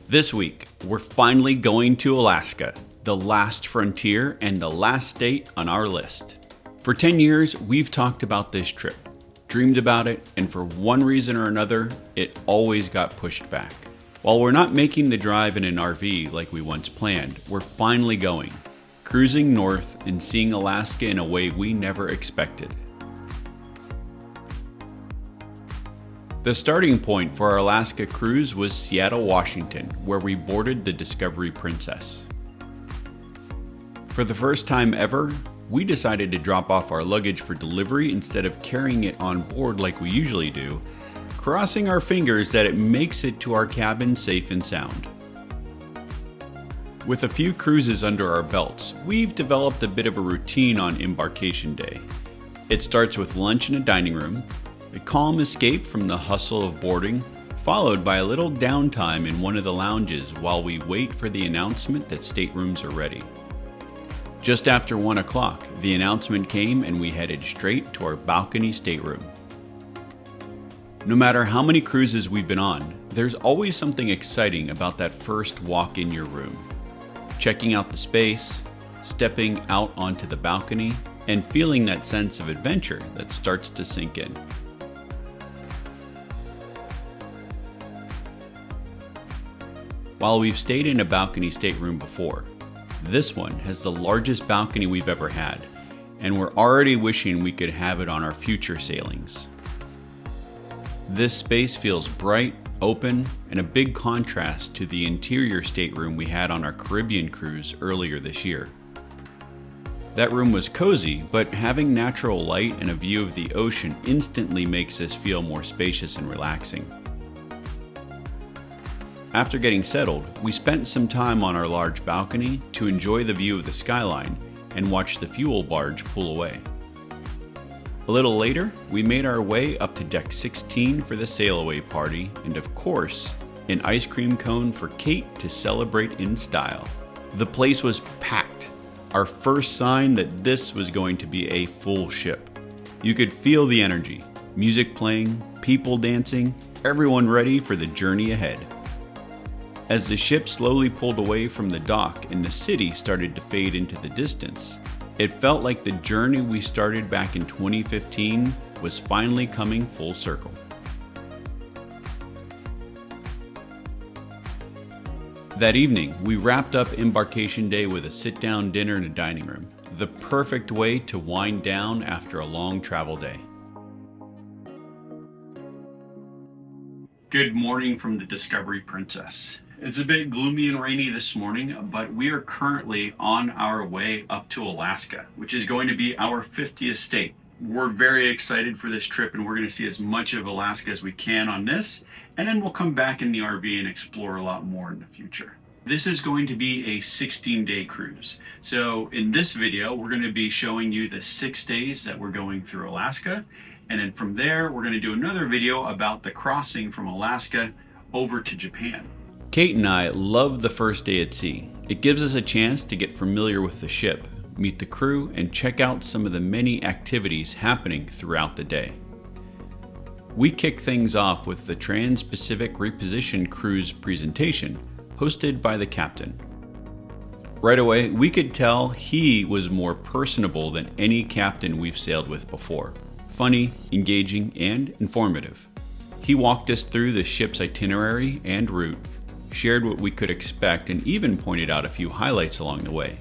This week, we're finally going to Alaska, the last frontier and the last state on our list. For 10 years, we've talked about this trip, dreamed about it, and for one reason or another, it always got pushed back. While we're not making the drive in an RV like we once planned, we're finally going, cruising north and seeing Alaska in a way we never expected. The starting point for our Alaska cruise was Seattle, Washington, where we boarded the Discovery Princess. For the first time ever, we decided to drop off our luggage for delivery instead of carrying it on board like we usually do, crossing our fingers that it makes it to our cabin safe and sound. With a few cruises under our belts, we've developed a bit of a routine on Embarkation Day. It starts with lunch in a dining room, a calm escape from the hustle of boarding, followed by a little downtime in one of the lounges while we wait for the announcement that staterooms are ready. Just after 1 o'clock, the announcement came and we headed straight to our balcony stateroom. No matter how many cruises we've been on, there's always something exciting about that first walk in your room. Checking out the space, stepping out onto the balcony, and feeling that sense of adventure that starts to sink in. While we've stayed in a balcony stateroom before, this one has the largest balcony we've ever had, and we're already wishing we could have it on our future sailings. This space feels bright, open, and a big contrast to the interior stateroom we had on our Caribbean cruise earlier this year. That room was cozy, but having natural light and a view of the ocean instantly makes us feel more spacious and relaxing. After getting settled, we spent some time on our large balcony to enjoy the view of the skyline and watch the fuel barge pull away. A little later, we made our way up to deck 16 for the sail-away party and, of course, an ice cream cone for Kate to celebrate in style. The place was packed, our first sign that this was going to be a full ship. You could feel the energy, music playing, people dancing, everyone ready for the journey ahead. As the ship slowly pulled away from the dock and the city started to fade into the distance, it felt like the journey we started back in 2015 was finally coming full circle. That evening, we wrapped up Embarkation Day with a sit-down dinner in a dining room, the perfect way to wind down after a long travel day. Good morning from the Discovery Princess. It's a bit gloomy and rainy this morning, but we are currently on our way up to Alaska, which is going to be our 50th state. We're very excited for this trip, and we're going to see as much of Alaska as we can on this, and then we'll come back in the RV and explore a lot more in the future. This is going to be a 16-day cruise. So in this video, we're going to be showing you the 6 days that we're going through Alaska, and then from there, we're going to do another video about the crossing from Alaska over to Japan. Kate and I love the first day at sea. It gives us a chance to get familiar with the ship, meet the crew, and check out some of the many activities happening throughout the day. We kick things off with the Trans-Pacific Reposition Cruise presentation, hosted by the captain. Right away, we could tell he was more personable than any captain we've sailed with before. Funny, engaging, and informative. He walked us through the ship's itinerary and route, shared what we could expect, and even pointed out a few highlights along the way.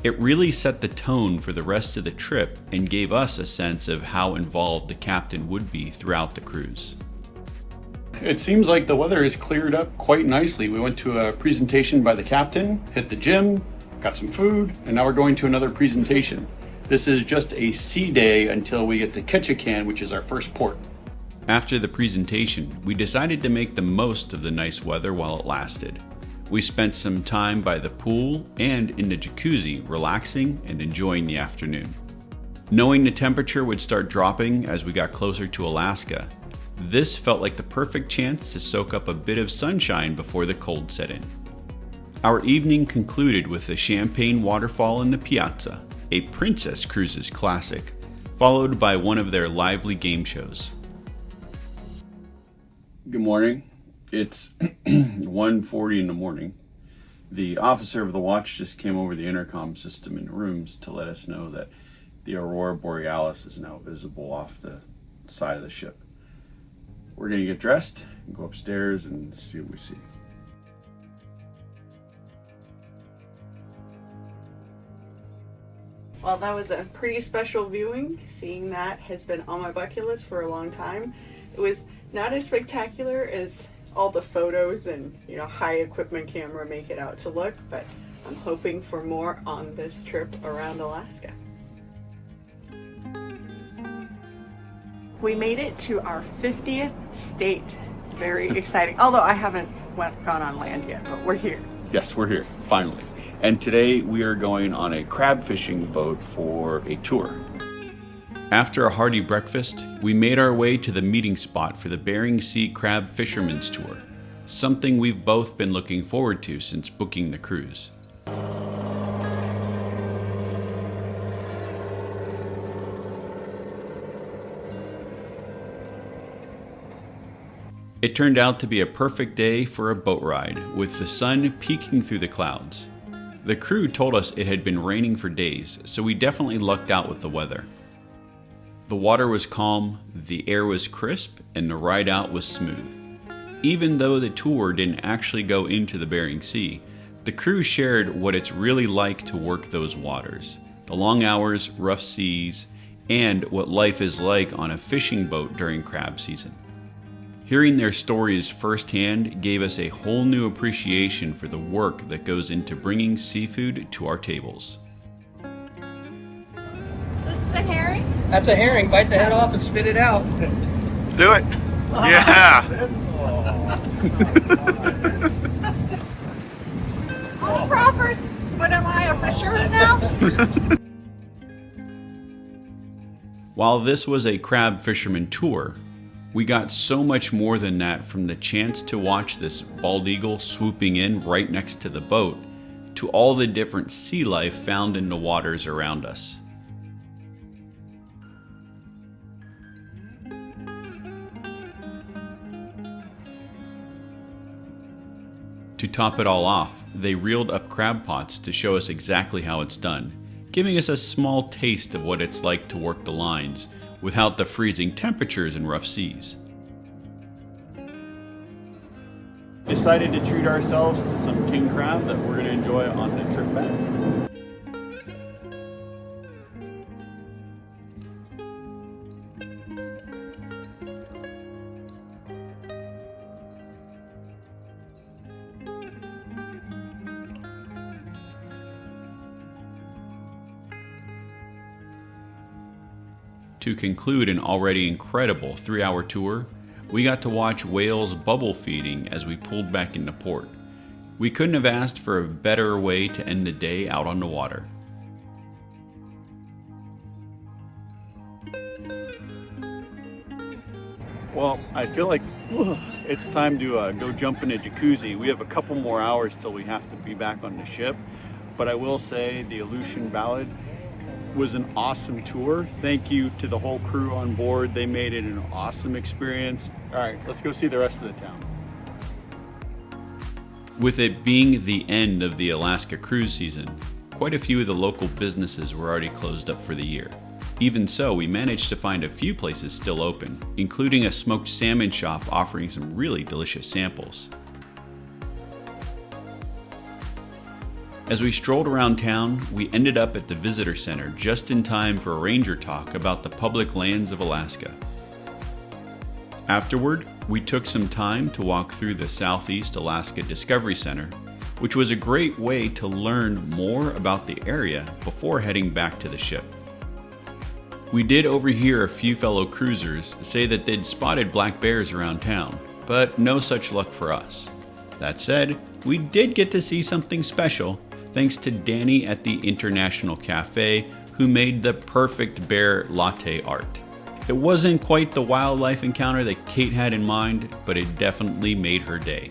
It really set the tone for the rest of the trip and gave us a sense of how involved the captain would be throughout the cruise. It seems like the weather has cleared up quite nicely. We went to a presentation by the captain, hit the gym, got some food, and now we're going to another presentation. This is just a sea day until we get to Ketchikan, which is our first port. After the presentation, we decided to make the most of the nice weather while it lasted. We spent some time by the pool and in the jacuzzi, relaxing and enjoying the afternoon. Knowing the temperature would start dropping as we got closer to Alaska, this felt like the perfect chance to soak up a bit of sunshine before the cold set in. Our evening concluded with the Champagne Waterfall in the Piazza, a Princess Cruises classic, followed by one of their lively game shows. Good morning. It's 1:40 in the morning. The officer of the watch just came over the intercom system in the rooms to let us know that the Aurora Borealis is now visible off the side of the ship. We're gonna get dressed and go upstairs and see what we see. Well, that was a pretty special viewing. Seeing that has been on my bucket list for a long time. It was not as spectacular as all the photos and, high equipment camera make it out to look, but I'm hoping for more on this trip around Alaska. We made it to our 50th state. Very exciting. Although I haven't gone on land yet, but we're here. Yes, we're here, finally. And today we are going on a crab fishing boat for a tour. After a hearty breakfast, we made our way to the meeting spot for the Bering Sea Crab Fisherman's Tour, something we've both been looking forward to since booking the cruise. It turned out to be a perfect day for a boat ride, with the sun peeking through the clouds. The crew told us it had been raining for days, so we definitely lucked out with the weather. The water was calm, the air was crisp, and the ride out was smooth. Even though the tour didn't actually go into the Bering Sea, the crew shared what it's really like to work those waters, the long hours, rough seas, and what life is like on a fishing boat during crab season. Hearing their stories firsthand gave us a whole new appreciation for the work that goes into bringing seafood to our tables. Is this a herring? That's a herring. Bite the head off and spit it out. Do it! Yeah! Oh, Proffers! What am I, a fisherman now? While this was a crab fisherman tour, we got so much more than that from the chance to watch this bald eagle swooping in right next to the boat, to all the different sea life found in the waters around us. To top it all off, they reeled up crab pots to show us exactly how it's done, giving us a small taste of what it's like to work the lines without the freezing temperatures and rough seas. Decided to treat ourselves to some king crab that we're going to enjoy on the trip back. To conclude an already incredible 3-hour tour, we got to watch whales bubble feeding as we pulled back into port. We couldn't have asked for a better way to end the day out on the water. Well, I feel like it's time to go jump in a jacuzzi. We have a couple more hours till we have to be back on the ship, but I will say the Aleutian Ballad was an awesome tour. Thank you to the whole crew on board. They made it an awesome experience. All right, let's go see the rest of the town. With it being the end of the Alaska cruise season, quite a few of the local businesses were already closed up for the year. Even so, we managed to find a few places still open, including a smoked salmon shop offering some really delicious samples. As we strolled around town, we ended up at the visitor center just in time for a ranger talk about the public lands of Alaska. Afterward, we took some time to walk through the Southeast Alaska Discovery Center, which was a great way to learn more about the area before heading back to the ship. We did overhear a few fellow cruisers say that they'd spotted black bears around town, but no such luck for us. That said, we did get to see something special, thanks to Danny at the International Cafe, who made the perfect bear latte art. It wasn't quite the wildlife encounter that Kate had in mind, but it definitely made her day.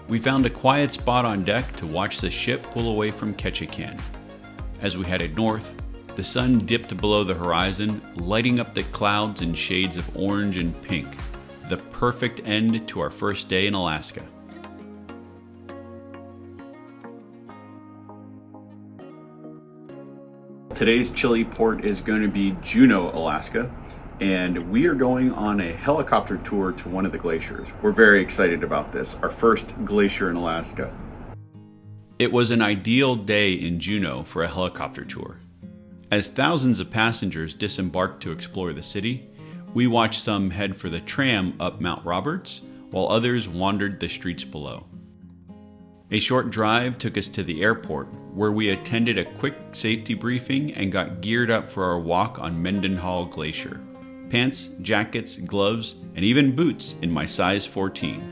We found a quiet spot on deck to watch the ship pull away from Ketchikan. As we headed north, the sun dipped below the horizon, lighting up the clouds in shades of orange and pink. the perfect end to our first day in Alaska. Today's chilly port is going to be Juneau, Alaska, and we are going on a helicopter tour to one of the glaciers. We're very excited about this, our first glacier in Alaska. It was an ideal day in Juneau for a helicopter tour. As thousands of passengers disembarked to explore the city, we watched some head for the tram up Mount Roberts, while others wandered the streets below. A short drive took us to the airport, where we attended a quick safety briefing and got geared up for our walk on Mendenhall Glacier. Pants, jackets, gloves, and even boots in my size 14.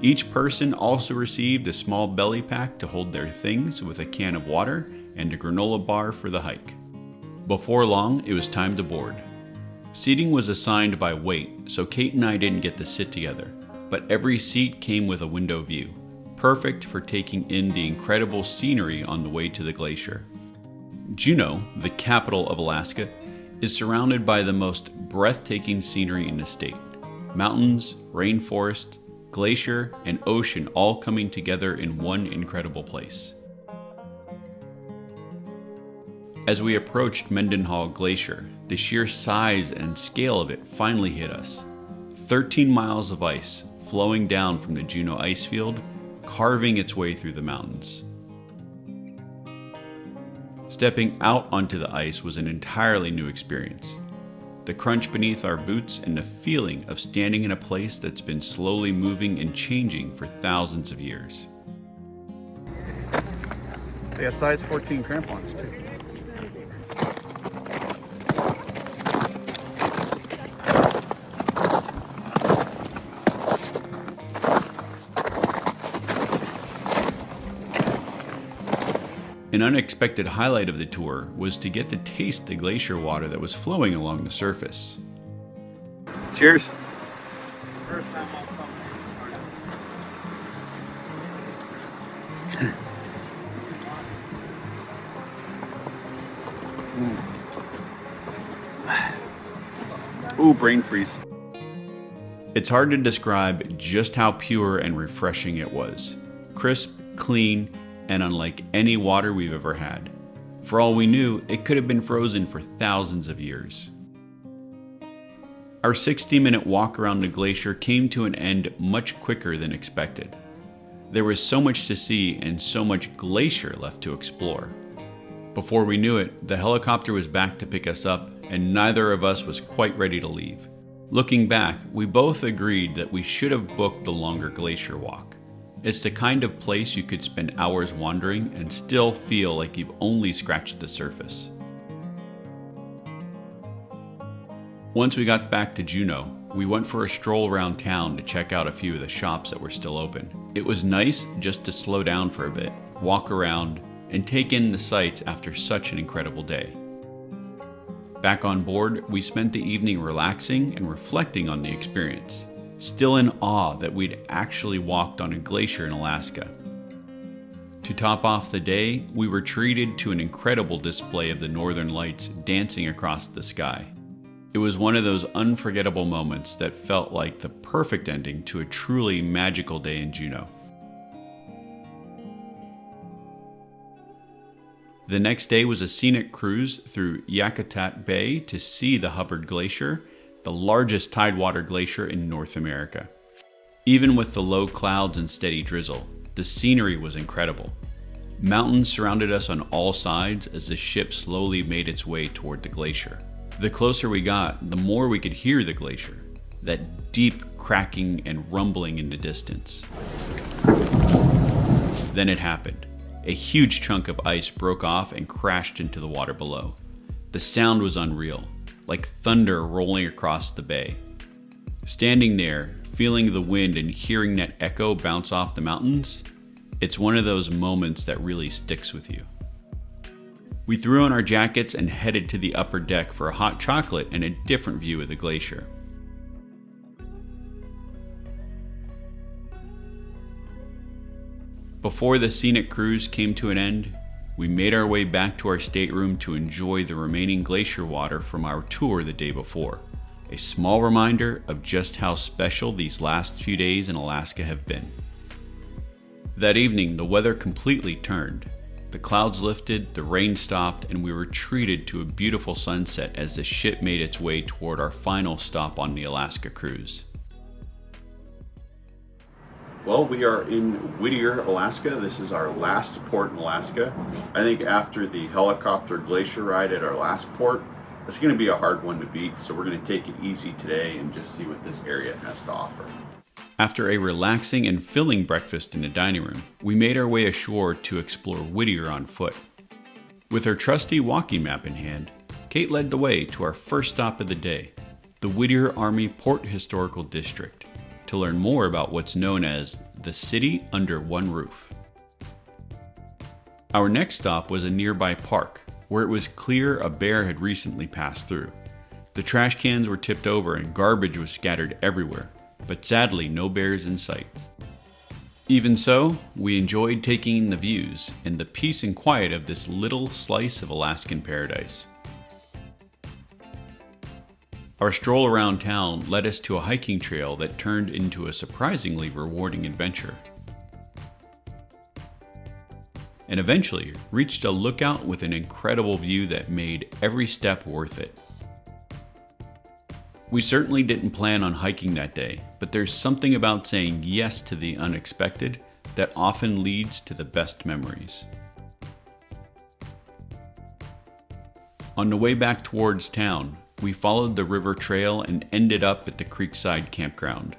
Each person also received a small belly pack to hold their things with a can of water and a granola bar for the hike. Before long, it was time to board. Seating was assigned by weight, so Kate and I didn't get to sit together, but every seat came with a window view, perfect for taking in the incredible scenery on the way to the glacier. Juneau, the capital of Alaska, is surrounded by the most breathtaking scenery in the state. Mountains, rainforest, glacier, and ocean all coming together in one incredible place. As we approached Mendenhall Glacier, the sheer size and scale of it finally hit us. 13 miles of ice flowing down from the Juneau ice field, carving its way through the mountains. Stepping out onto the ice was an entirely new experience. The crunch beneath our boots and the feeling of standing in a place that's been slowly moving and changing for thousands of years. They got size 14 crampons too. An unexpected highlight of the tour was to get to taste the glacier water that was flowing along the surface. Cheers! First time on something this morning. Ooh, brain freeze. It's hard to describe just how pure and refreshing it was. Crisp, clean, and unlike any water we've ever had. For all we knew, it could have been frozen for thousands of years. Our 60-minute walk around the glacier came to an end much quicker than expected. There was so much to see and so much glacier left to explore. Before we knew it, the helicopter was back to pick us up, and neither of us was quite ready to leave. Looking back, we both agreed that we should have booked the longer glacier walk. It's the kind of place you could spend hours wandering and still feel like you've only scratched the surface. Once we got back to Juneau, we went for a stroll around town to check out a few of the shops that were still open. It was nice just to slow down for a bit, walk around, and take in the sights after such an incredible day. Back on board, we spent the evening relaxing and reflecting on the experience, still in awe that we'd actually walked on a glacier in Alaska. To top off the day, we were treated to an incredible display of the northern lights dancing across the sky. It was one of those unforgettable moments that felt like the perfect ending to a truly magical day in Juneau. The next day was a scenic cruise through Yakutat Bay to see the Hubbard Glacier, the largest tidewater glacier in North America. Even with the low clouds and steady drizzle, the scenery was incredible. Mountains surrounded us on all sides as the ship slowly made its way toward the glacier. The closer we got, the more we could hear the glacier, that deep cracking and rumbling in the distance. Then it happened. A huge chunk of ice broke off and crashed into the water below. The sound was unreal, like thunder rolling across the bay. Standing there, feeling the wind and hearing that echo bounce off the mountains, it's one of those moments that really sticks with you. We threw on our jackets and headed to the upper deck for a hot chocolate and a different view of the glacier. Before the scenic cruise came to an end, we made our way back to our stateroom to enjoy the remaining glacier water from our tour the day before. a small reminder of just how special these last few days in Alaska have been. That evening, the weather completely turned. The clouds lifted, the rain stopped, and we were treated to a beautiful sunset as the ship made its way toward our final stop on the Alaska cruise. Well, we are in Whittier, Alaska. This is our last port in Alaska. I think after the helicopter glacier ride at our last port, it's going to be a hard one to beat, so we're going to take it easy today and just see what this area has to offer. After a relaxing and filling breakfast in the dining room, we made our way ashore to explore Whittier on foot. With her trusty walking map in hand, Kate led the way to our first stop of the day, the Whittier Army Port Historical District, to learn more about what's known as the City Under One Roof. Our next stop was a nearby park, where it was clear a bear had recently passed through. The trash cans were tipped over and garbage was scattered everywhere, but sadly no bears in sight. Even so, we enjoyed taking in the views and the peace and quiet of this little slice of Alaskan paradise. Our stroll around town led us to a hiking trail that turned into a surprisingly rewarding adventure, and eventually reached a lookout with an incredible view that made every step worth it. We certainly didn't plan on hiking that day, but there's something about saying yes to the unexpected that often leads to the best memories. On the way back towards town, we followed the river trail and ended up at the Creekside Campground,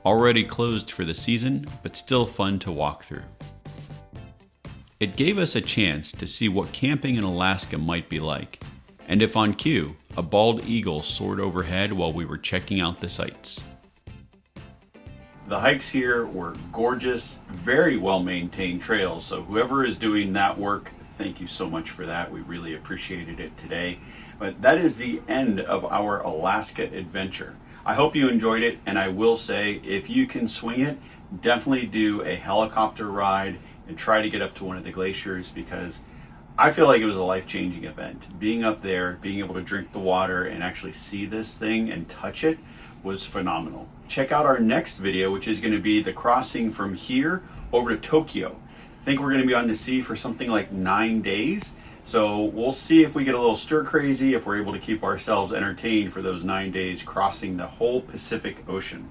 already closed for the season, but still fun to walk through. It gave us a chance to see what camping in Alaska might be like, and if on cue, a bald eagle soared overhead while we were checking out the sights. The hikes here were gorgeous, very well-maintained trails, so whoever is doing that work, thank you so much for that. We really appreciated it today. But that is the end of our Alaska adventure. I hope you enjoyed it, and I will say, if you can swing it, definitely do a helicopter ride and try to get up to one of the glaciers, because I feel like it was a life-changing event. Being up there, being able to drink the water and actually see this thing and touch it was phenomenal. Check out our next video, which is going to be the crossing from here over to Tokyo. I think we're going to be on the sea for something like 9 days. So we'll see if we get a little stir crazy, if we're able to keep ourselves entertained for those 9 days crossing the whole Pacific Ocean.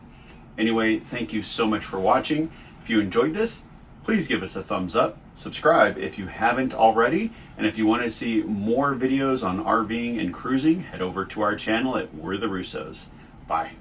Anyway, thank you so much for watching. If you enjoyed this, please give us a thumbs up, subscribe if you haven't already, and if you want to see more videos on RVing and cruising, head over to our channel at We're the Russos. Bye.